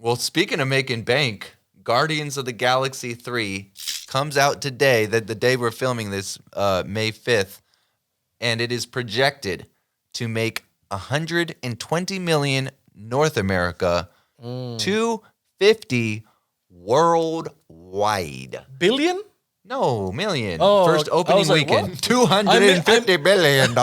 Well, speaking of making bank, Guardians of the Galaxy 3 comes out today, the day we're filming this, May 5th, and it is projected to make $120 million North America, $250 worldwide. Billion? No, million. Oh, First I opening was like, weekend, what? $250 billion.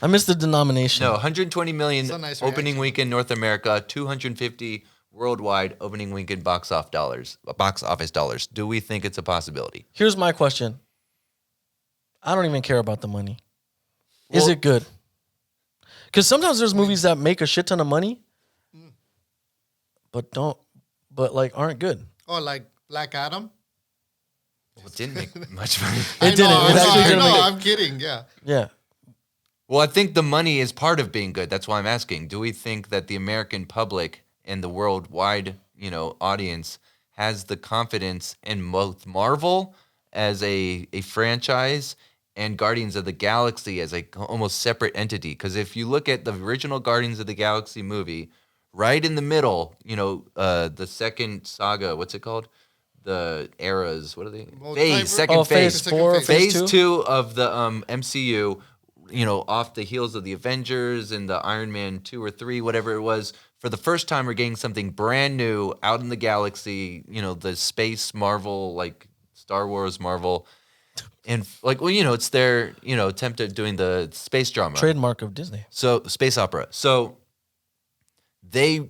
I missed the denomination. No, 120 million nice opening reaction. weekend North America, 250 worldwide opening weekend box office dollars. Do we think it's a possibility? Here's my question. I don't even care about the money. Is Well- it good? Because sometimes there's movies that make a shit ton of money, but aren't good. Oh, like Black Adam? Well, it didn't make much money. It didn't. It actually didn't make it. I'm kidding. Yeah. Yeah. Well, I think the money is part of being good. That's why I'm asking. Do we think that the American public and the worldwide, audience has the confidence in both Marvel as a franchise and Guardians of the Galaxy as a almost separate entity? Because if you look at the original Guardians of the Galaxy movie, right in the middle, the second saga, what's it called? The eras, what are they? Phase, second phase. Phase 4, Phase Phase 2? 2 of the MCU, off the heels of the Avengers and the Iron Man 2 or 3, whatever it was. For the first time, we're getting something brand new out in the galaxy, the space Marvel, like Star Wars Marvel. And it's their, attempt at doing the space drama. Trademark of Disney. So, space opera. So, they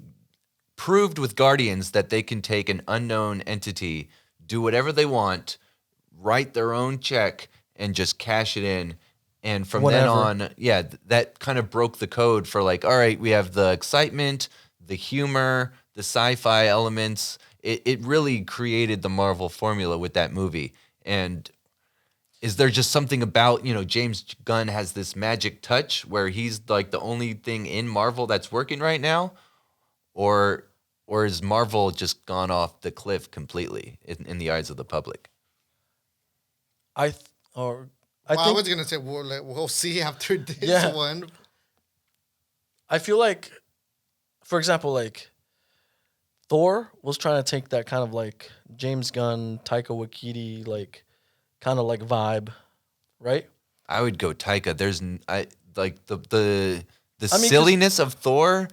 proved with Guardians that they can take an unknown entity, do whatever they want, write their own check, and just cash it in. And from then on, that kind of broke the code for all right, we have the excitement, the humor, the sci-fi elements. It really created the Marvel formula with that movie. And is there just something about, James Gunn has this magic touch where he's like the only thing in Marvel that's working right now? Or is Marvel just gone off the cliff completely in the eyes of the public? I think was gonna say we'll see after this one. I feel like, for example, Thor was trying to take that kind of James Gunn, Taika Waititi, kind of vibe, right? I would go Taika. The silliness of Thor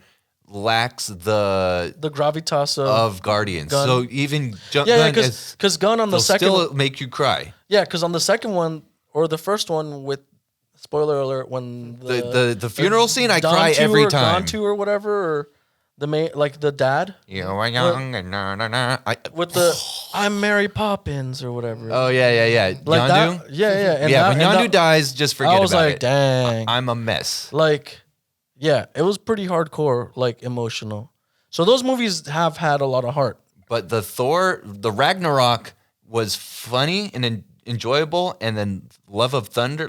lacks the gravitas of Guardians. Gunn. So even Gunn, because Gunn on the second still make you cry. Yeah, because on the second one or the first one with spoiler alert when the funeral scene, I Don cry two every or time. Don or whatever, or the main the dad You are young and with the I'm Mary Poppins or whatever. Oh yeah. Like Yondu? that, yeah. And When that, Yondu dies, just forget about it. I was like, dang. I'm a mess. Yeah, it was pretty hardcore, emotional. So those movies have had a lot of heart. But the Ragnarok was funny and enjoyable, and then Love and Thunder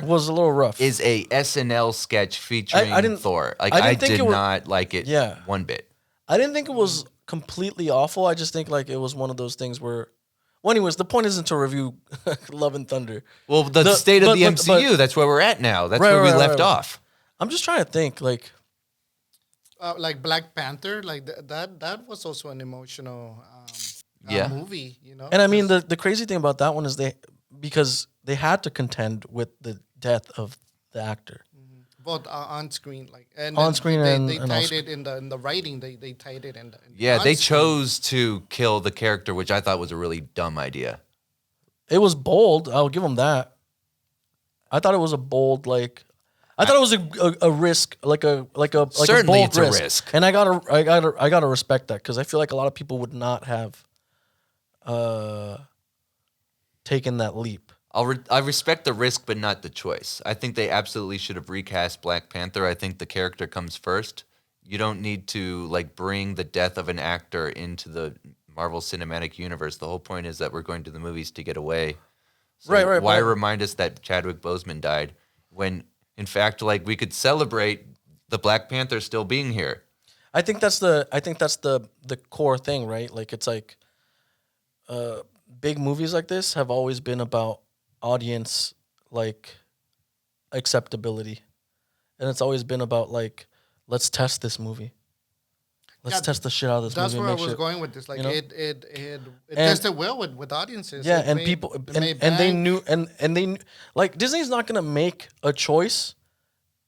Was a little rough. is a SNL sketch featuring Thor. I did not like it one bit. I didn't think it was completely awful. I just think it was one of those things where, well, anyways, the point isn't to review Love and Thunder. Well, the state of the MCU, that's where we're at now. That's where we left off. I'm just trying to think, like Black Panther, that was also an emotional movie, And I mean, the crazy thing about that one is because they had to contend with the death of the actor. Both on screen, on screen they and tied it in the writing. They tied it in. They chose to kill the character, which I thought was a really dumb idea. It was bold. I'll give them that. I thought it was a bold I thought it was a risk, Certainly a bold it's a risk. and I gotta respect that because I feel like a lot of people would not have taken that leap. I respect the risk, but not the choice. I think they absolutely should have recast Black Panther. I think the character comes first. You don't need to bring the death of an actor into the Marvel Cinematic Universe. The whole point is that we're going to the movies to get away. So right. Why remind us that Chadwick Boseman died when, in fact, we could celebrate the Black Panther still being here? I think that's the core thing, right? It's big movies like this have always been about audience acceptability, and it's always been about let's test this movie. let's test the shit out of this That's movie. where I make was shit. going with this. Like you know? it tested well with audiences. Yeah, It and made- people it and, made and they bank. knew and they like Disney's not gonna make a choice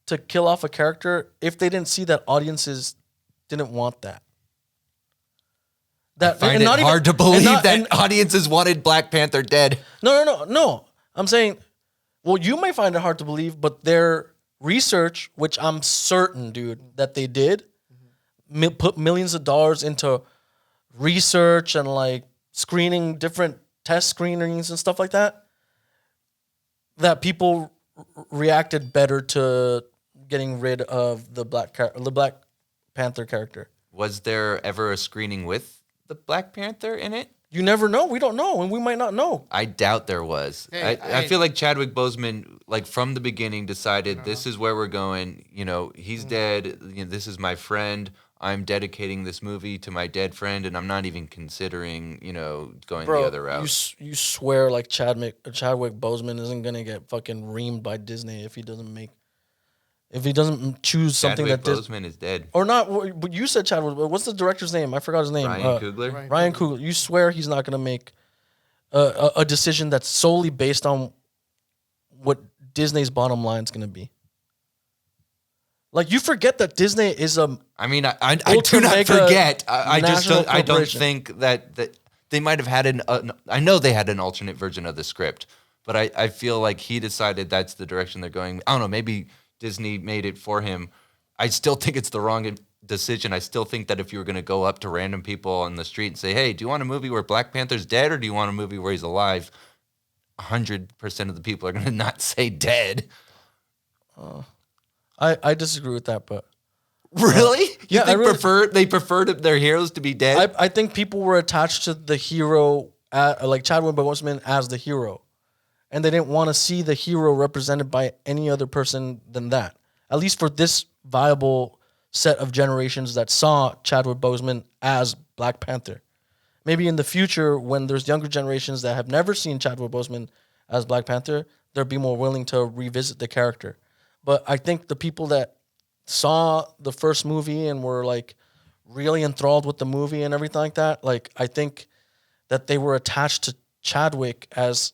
to kill off a character if they didn't see that audiences didn't want that. I find and it not even- hard to and believe not- that and- audiences wanted Black Panther dead. No. I'm saying, well, you may find it hard to believe, but their research, which I'm certain, dude, that they did, put millions of dollars into research and like screening different test screenings and stuff like that, that people reacted better to getting rid of the Black Panther character. Was there ever a screening with the Black Panther in it? You never know. We don't know, and we might not know. I doubt there was. Hey, I feel like Chadwick Boseman, like from the beginning, decided this is where we're going. You know, he's dead. You know, this is my friend. I'm dedicating this movie to my dead friend, and I'm not even considering, you know, going Bro, the other route. you swear like Chadwick Boseman isn't gonna get fucking reamed by Disney if he doesn't choose something Chadwick that Boseman is dead. or not. But you said Chadwick. What's the director's name? I forgot his name. Ryan Coogler. Ryan Coogler. You swear he's not gonna make a decision that's solely based on what Disney's bottom line is gonna be. Like you forget that Disney is a I mean, I do Ultra not mega forget. I just national don't, I don't corporation. think that they might have had I know they had an alternate version of the script, but I feel like he decided that's the direction they're going. I don't know. Maybe Disney made it for him. I still think it's the wrong decision. I still think that if you were going to go up to random people on the street and say, "Hey, do you want a movie where Black Panther's dead, or do you want a movie where he's alive?" 100% of the people are going to not say dead. I disagree with that, but Really? You yeah, I think really- they preferred their heroes to be dead? I think people were attached to the hero, like Chadwick Boseman as the hero, and they didn't want to see the hero represented by any other person than that. At least for this viable set of generations that saw Chadwick Boseman as Black Panther. Maybe in the future, when there's younger generations that have never seen Chadwick Boseman as Black Panther, they'll be more willing to revisit the character. But I think the people that saw the first movie and were like really enthralled with the movie and everything like that, like I think that they were attached to Chadwick as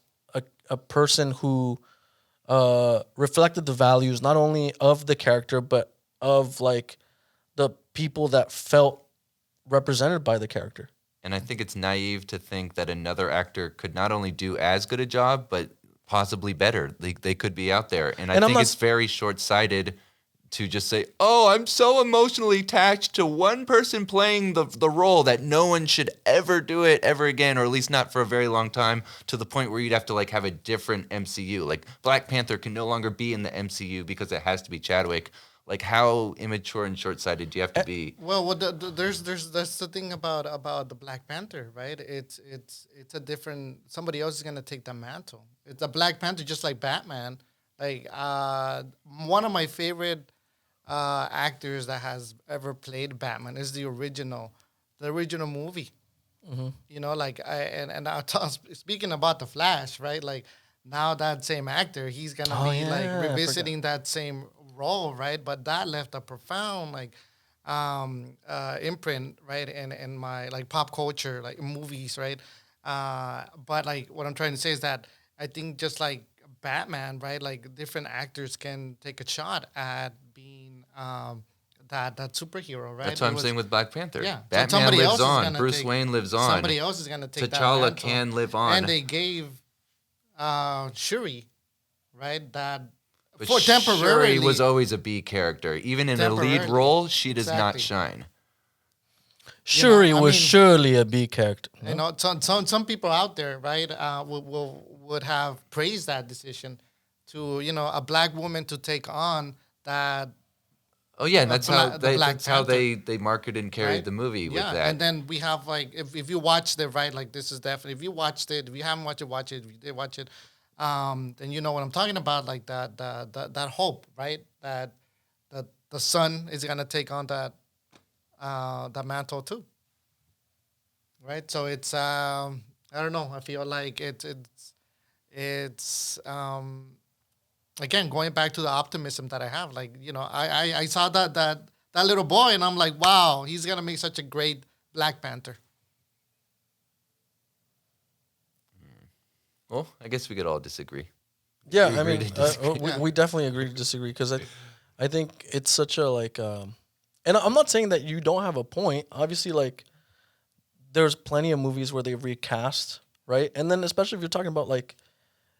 a person who reflected the values not only of the character but of like the people that felt represented by the character. And I think it's naive to think that another actor could not only do as good a job, but possibly better. They could be out there. And I think it's very short-sighted to just say, oh, I'm so emotionally attached to one person playing the role that no one should ever do it ever again, or at least not for a very long time, to the point where you'd have to like have a different MCU. Like Black Panther can no longer be in the MCU because it has to be Chadwick. Like, how immature and short-sighted do you have to be? Well, there's that's the thing about the Black Panther, right? It's a different. Somebody else is gonna take the mantle. It's a Black Panther, just like Batman. Like one of my favorite actors that has ever played Batman is the original movie. Mm-hmm. You know, like speaking about the Flash, right? Like now that same actor, he's gonna be like revisiting that same role, right? But that left a profound like imprint, right? In my like pop culture, like movies, right? But like what I'm trying to say is that I think just like Batman, right? Like different actors can take a shot at being that superhero, right? That's what I'm saying with Black Panther. Yeah, Batman lives on. Bruce Wayne lives on. Somebody else is gonna take that T'Challa mantle. can live on. And they gave Shuri, right? That But for temporarily Shuri was always a B character. Even in a lead Temporarily. role, she does not Exactly. shine. Shuri I was mean- surely a B character. You know, some people out there, right, would have praised that decision to, you know, a black woman to take on that. Oh yeah, and that's Bla- how the Black that's how Panther. they marketed and carried Right? the movie with Yeah, that. and then we have like if you watched it, right, like this is definitely if you watched it, if you haven't watched it, watch it. If you did watch it, then you know what I'm talking about, like that hope, right, that the son is gonna take on that mantle too, right? So it's I don't know. I feel like it's again going back to the optimism that I have. Like, you know, I saw that that little boy, and I'm like, wow, he's gonna make such a great Black Panther. Well, I guess we could all disagree. Yeah, We I agree mean, to disagree. we definitely agree to disagree because I think it's such a and I'm not saying that you don't have a point. Obviously, like there's plenty of movies where they recast, right? And then especially if you're talking about like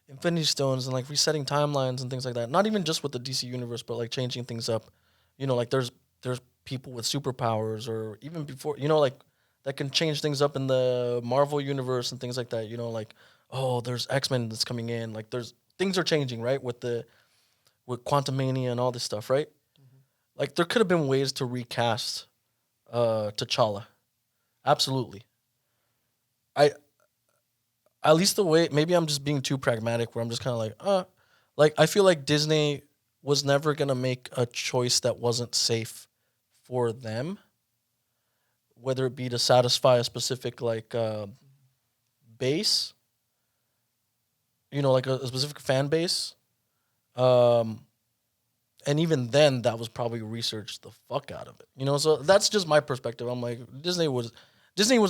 Infinity Stones and like resetting timelines and things like that. Not even just with the DC universe, but like changing things up. Like there's people with superpowers or even before, like that can change things up in the Marvel universe and things like that. Like there's X-Men that's coming in. Like there's things are changing, right? With Quantum Mania and all this stuff, right? Like there could have been ways to recast T'Challa. Absolutely. At least the way, maybe I'm just being too pragmatic where I'm just kind of like I feel like Disney was never going to make a choice that wasn't safe for them, whether it be to satisfy a specific base, like a specific fan base. And even then that was probably researched the fuck out of it. So that's just my perspective. I'm like, Disney was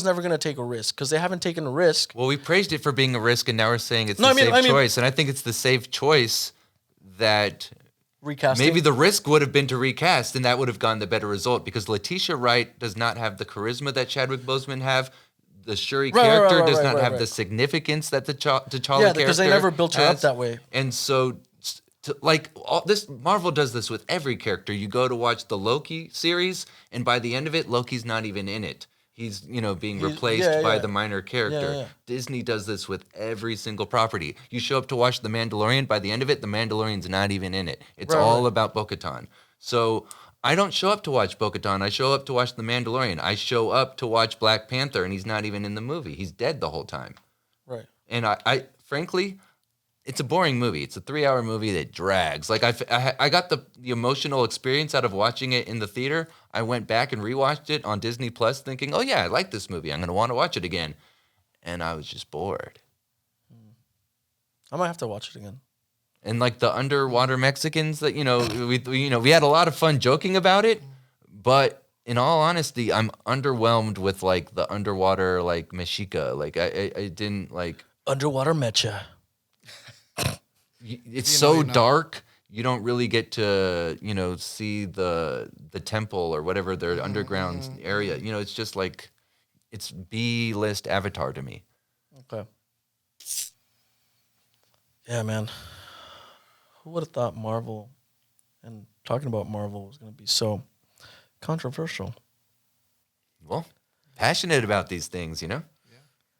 never going to take a risk because they haven't taken a risk. Well, we praised it for being a risk, and now we're saying it's the safe choice. And I think it's the safe choice that Recasting. maybe the risk would have been to recast, and that would have gotten the better result because Letitia Wright does not have the charisma that Chadwick Boseman have. The Shuri character does not have the significance that the T'Challa character has. Yeah, because they never built her up that way. And so, Marvel does this with every character. You go to watch the Loki series, and by the end of it, Loki's not even in it. He's, being replaced by the minor character. Yeah. Disney does this with every single property. You show up to watch The Mandalorian. By the end of it, The Mandalorian's not even in it. It's all about Bo-Katan. So I don't show up to watch Bo-Katan. I show up to watch The Mandalorian. I show up to watch Black Panther, and he's not even in the movie. He's dead the whole time. Right. And I frankly, it's a boring movie. It's a 3-hour movie that drags. Like I got the emotional experience out of watching it in the theater. I went back and rewatched it on Disney Plus thinking, oh yeah, I like this movie. I'm going to want to watch it again. And I was just bored. I might have to watch it again. And like the underwater Mexicans that, we had a lot of fun joking about it. But in all honesty, I'm underwhelmed with like the underwater like Mexica. Like I didn't like. Underwater Mecha. It's so dark. You don't really get to, see the temple or whatever their underground area. It's just like, it's B-list Avatar to me. Okay. Yeah, man. Who would have thought Marvel and talking about Marvel was going to be so controversial? Well, passionate about these things,